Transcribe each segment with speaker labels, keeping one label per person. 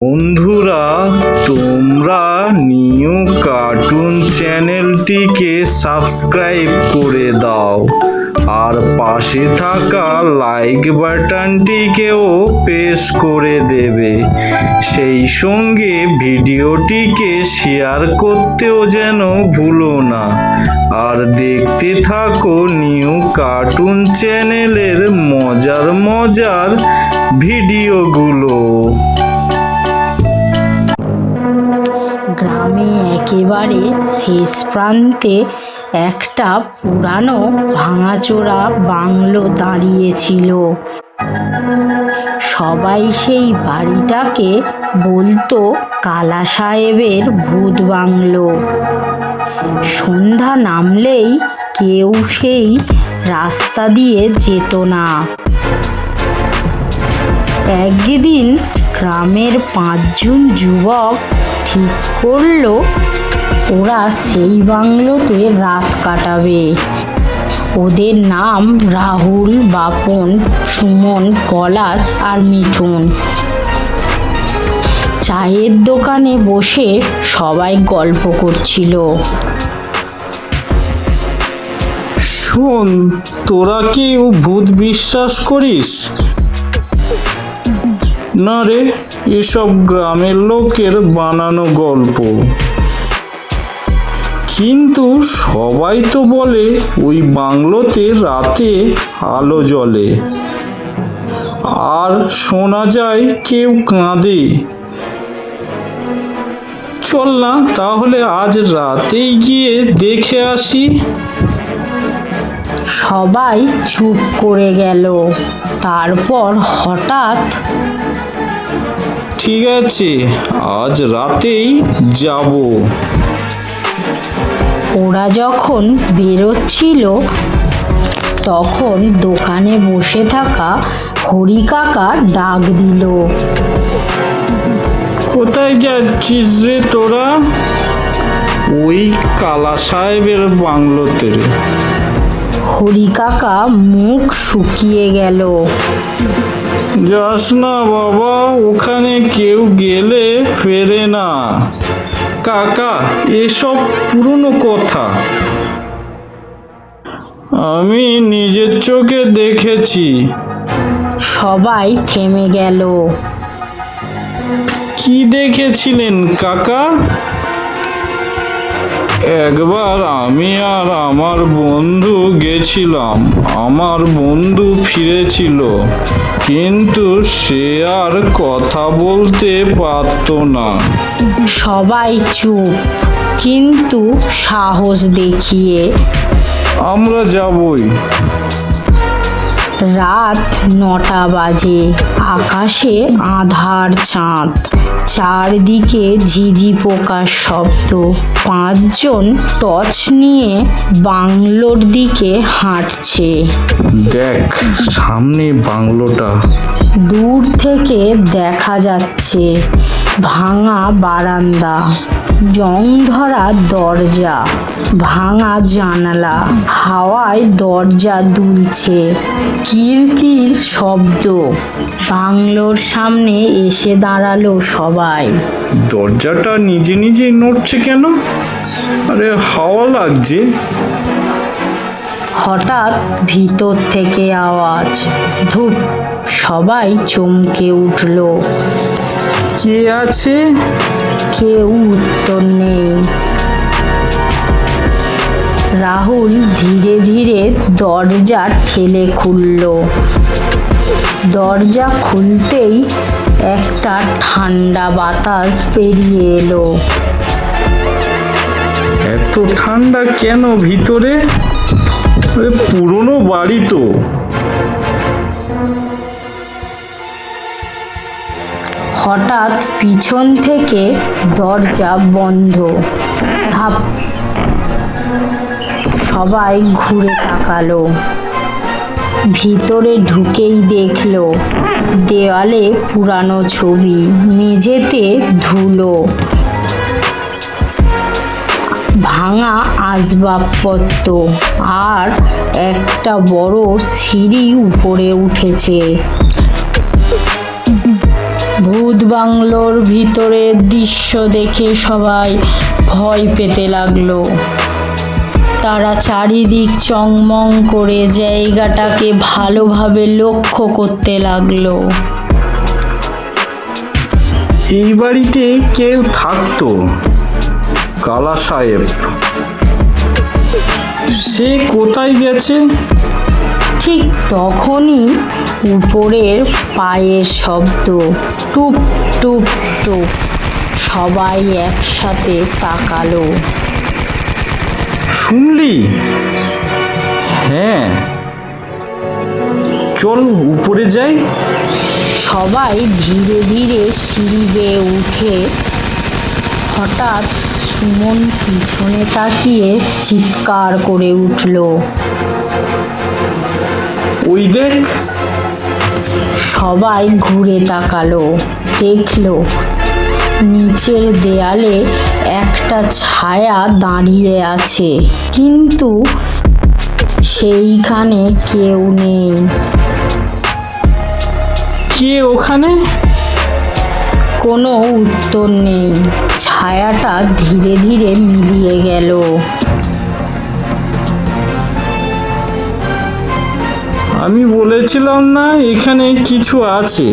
Speaker 1: বন্ধুরা, তোমরা new cartoon চ্যানেলটিকে সাবস্ক্রাইব করে দাও আর পাশে থাকা লাইক বাটনটিকেও প্রেস করে দেবে। সেই সঙ্গে ভিডিওটিকে শেয়ার করতেও যেন ভুলো না। আর দেখতে থাকো নিউ কার্টুন চ্যানেলের মজার ভিডিওগুলো।
Speaker 2: গ্রামে একেবারে শেষ প্রান্তে একটা পুরানো ভাঙাচোরা বাংলো দাঁড়িয়েছিল। সবাই সেই বাড়িটাকে বলতো কালা সাহেবের ভূত বাংলো। সন্ধ্যা নামলেই কেউ সেই রাস্তা দিয়ে যেত না। একদিন গ্রামের 5 জন যুবক ঠিক করলো ওরা সেই বাংলোতে রাত কাটাবে। ওদের নাম রাহুল, বাপন, সুমন, পলাশ আর মিঠুন। চায়ের দোকানে বসে সবাই গল্প করছিল।
Speaker 1: শোন, তোরা কি ভূত বিশ্বাস করিস? না রে, এসব গ্রামের লোকের বানানো গল্প। কিন্তু সবাই তো বলে ওই বাংলোতে রাতে আলো জ্বলে আর শোনা যায় কেউ কাঁদে। চল না তাহলে আজ রাতেই গিয়ে দেখে আসি।
Speaker 2: সবাই চুপ করে গেল। তারপর হঠাৎ,
Speaker 1: ঠিক আছে, আজ রাতেই যাব।
Speaker 2: ওরা যখন বেরোচ্ছিল তখন দোকানে বসে থাকা হরি কাকা ডাক দিল,
Speaker 1: কোথায় যাচ্ছিস রে তোরা? ওই কালা সাহেবের বাংলোতে।
Speaker 2: হরি কাকা মুখ শুকিয়ে গেল।
Speaker 1: যাস না বাবা, ওখানে কেউ গেলে ফেরে না। কাকা, এসব পুরনো কথা। আমি নিজের চোখে দেখেছি।
Speaker 2: সবাই থেমে গেল।
Speaker 1: কি দেখেছিলেন কাকা? একবার আমি আর আমার বন্ধু গেছিলাম। আমার বন্ধু ফিরেছিল, কিন্তু সে আর কথা বলতে পারতো না।
Speaker 2: সবাই চুপ, কিন্তু সাহস দেখিয়ে।
Speaker 1: আমরা যাবই।
Speaker 2: রাত 9টা বাজে। আকাশে আঁধার চাঁদ, চারদিকে ঝিঝি পোকার শব্দ। 5 জন টর্চ নিয়ে বাংলোর দিকে হাঁটছে।
Speaker 1: দেখ, সামনে বাংলোটা।
Speaker 2: দূর থেকে দেখা যাচ্ছে ভাঙা বারান্দা, জং ধরা দরজা, ভাঙা জানালা। হাওয়ায় দরজা দুলছে, কিরকির শব্দ। বাংলোর সামনে এসে দাঁড়ালো সবাই।
Speaker 1: দরজাটা নিজেই নড়ছে কেন? আরে হাওয়া লাগছে।
Speaker 2: হঠাৎ ভিতর থেকে আওয়াজ, ধুপ। সবাই চমকে উঠল।
Speaker 1: কে আছে?
Speaker 2: কেউ উত্তর নেই। রাহুল ধীরে ধীরে দরজা ঠেলে খুলল। দরজা খুলতেই একটা ঠান্ডা বাতাস পেরিয়ে এলো।
Speaker 1: এত ঠান্ডা কেন ভিতরে? পুরনো বাড়ি তো।
Speaker 2: হঠাৎ পিছন থেকে দরজা বন্ধ। ধাপ। সবাই ঘুরে তাকালো। ভিতরে ঢুকেই দেখলো দেওয়ালে পুরানো ছবি, মেঝেতে ধুলো, ভাঙা আসবাবপত্র আর একটা বড় সিঁড়ি উপরে উঠেছে। ভূত বাংলোর ভিতরের দৃশ্য দেখে সবাই ভয় পেতে লাগলো। তারা চারিদিক চংমং করে জায়গাটাকে ভালোভাবে লক্ষ্য করতে লাগলো।
Speaker 1: এই বাড়িতে কেউ থাকতো, কালা সাহেব। সে কোথায় গেছে?
Speaker 2: ঠিক তখনই উপরের পায়ের শব্দ, টুপ টুপ টুপ। সবাই একসাথে তাকালো।
Speaker 1: শুনলি? হ্যাঁ, চল উপরে যাই।
Speaker 2: সবাই ধীরে ধীরে সিঁড়ি বেয়ে উঠে। হঠাৎ সুমন পিছনে তাকিয়ে চিৎকার করে উঠল,
Speaker 1: ওই দেখ!
Speaker 2: সবাই ঘুরে তাকালো, দেখলো নিচের দেয়ালে একটা ছায়া দাঁড়িয়ে আছে, কিন্তু সেইখানে কেউ নেই।
Speaker 1: কে ওখানে?
Speaker 2: কোনো উত্তর নেই। ছায়াটা ধীরে ধীরে মিলিয়ে গেল।
Speaker 1: আমি বলেছিলাম না এখানে কিছু আছে।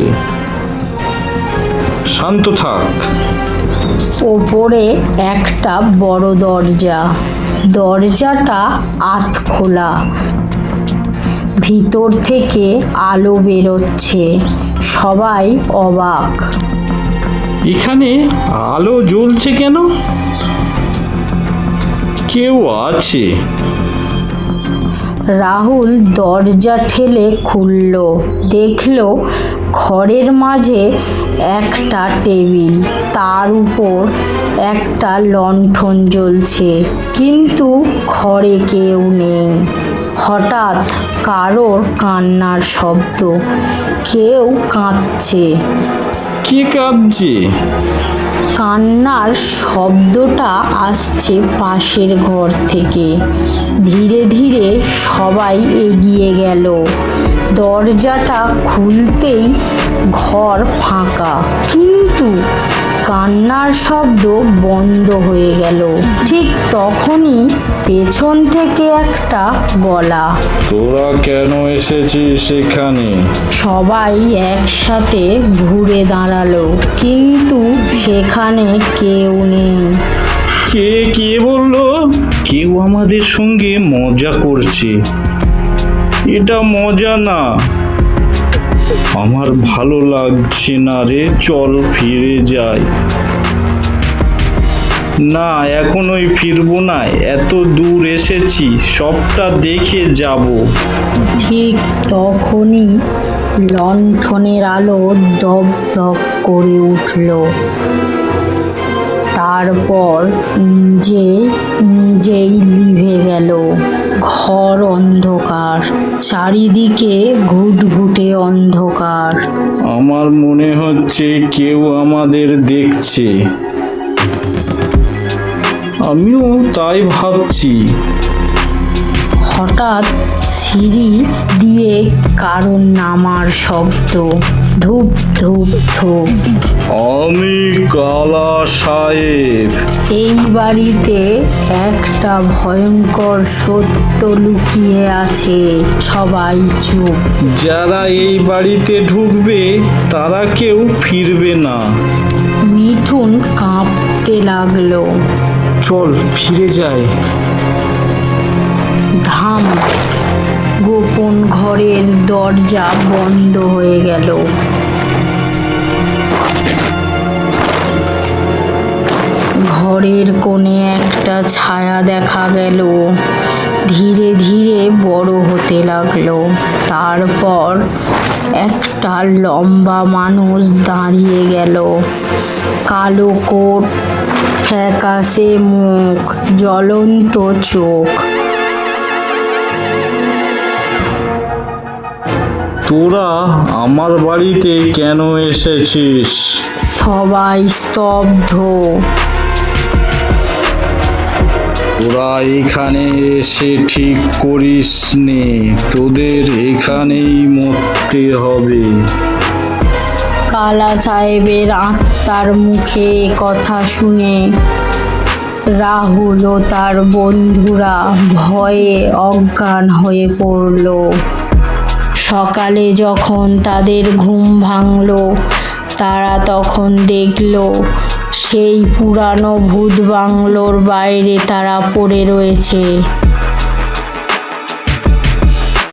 Speaker 1: শান্ত থাক।
Speaker 2: ওপরে একটা বড় দরজা। দরজাটা আধ খোলা। ভিতর থেকে আলো বেরোচ্ছে। সবাই অবাক।
Speaker 1: এখানে আলো জ্বলছে কেন? কেউ আছে।
Speaker 2: রাহুল দরজা ঠেলে খুলল। দেখলো ঘরের মাঝে একটা টেবিল, তার উপর একটা লণ্ঠন জ্বলছে, কিন্তু ঘরে কেউ নেই। হঠাৎ কারোর কান্নার শব্দ। কেউ কাঁদছে।
Speaker 1: কে কাঁদছে?
Speaker 2: কান্নার শব্দটা আসছে পাশের ঘর থেকে। ধীরে ধীরে সবাই এগিয়ে গেল। দরজাটা খুলতেই ঘর ফাঁকা, কিন্তু কান্নার শব্দ বন্ধ হয়ে গেল। ঠিক তখনই পেছন থেকে একটা গলা,
Speaker 1: তোরা কেন এসেছিস এখানে?
Speaker 2: সবাই একসাথে ঘুরে দাঁড়ালো, কিন্তু সেখানে কেউ নেই।
Speaker 1: কে বললো? কেউ আমাদের সঙ্গে মজা করছে। এটা মজা না। আমার ভালো লাগছে না রে, চল ফিরে যাই। না, এখনোই ফিরবো না। এত দূর এসেছি, সবটা দেখে যাব।
Speaker 2: ঠিক তখনই লণ্ঠনের আলো দপ দপ করে উঠল। তারপর নিজেই লিভে গেল। ঘর অন্ধকার, চারিদিকে ঘুটঘুটে অন্ধকার।
Speaker 1: আমার মনে হচ্ছে কেউ আমাদের দেখছে। আমিও তাই ভাবছি।
Speaker 2: হঠাৎ সিঁড়ি দিয়ে কারো নামার শব্দ, ধূপ ধূপ ধূপ।
Speaker 1: আমি কালা সাহেব।
Speaker 2: এই বাড়িতে একটা ভয়ঙ্কর সত্য লুকিয়ে আছে। সবাই চুপ।
Speaker 1: যারা এই বাড়িতে ঢুকবে তারা কেউ ফিরবে না।
Speaker 2: মিঠুন কাঁপতে লাগলো।
Speaker 1: চল ফিরে যাই।
Speaker 2: ধাম! গোপন ঘরের দরজা বন্ধ হয়ে গেল। ঘরের কোণে একটা ছায়া দেখা গেল। ধীরে ধীরে বড় হতে লাগলো। তারপর একটা লম্বা মানুষ দাঁড়িয়ে গেল। কালো কোট, ফ্যাকাশে মুখ, জ্বলন্ত চোখ।
Speaker 1: তোরা আমার বাড়িতে কেন এসেছিস?
Speaker 2: সবাই স্তব্ধ।
Speaker 1: তোরা এখানে এসে ঠিক করিসনি, তোদের এখানেই মরতে হবে।
Speaker 2: কালা সাহেবের আত্মার মুখে এ কথা শুনে রাহুল ও তার বন্ধুরা ভয়ে অজ্ঞান হয়ে পড়ল। সকালে যখন তাদের ঘুম ভাঙল, তারা তখন দেখল সেই পুরানো ভূত বাংলোর বাইরে তারা পড়ে রয়েছে।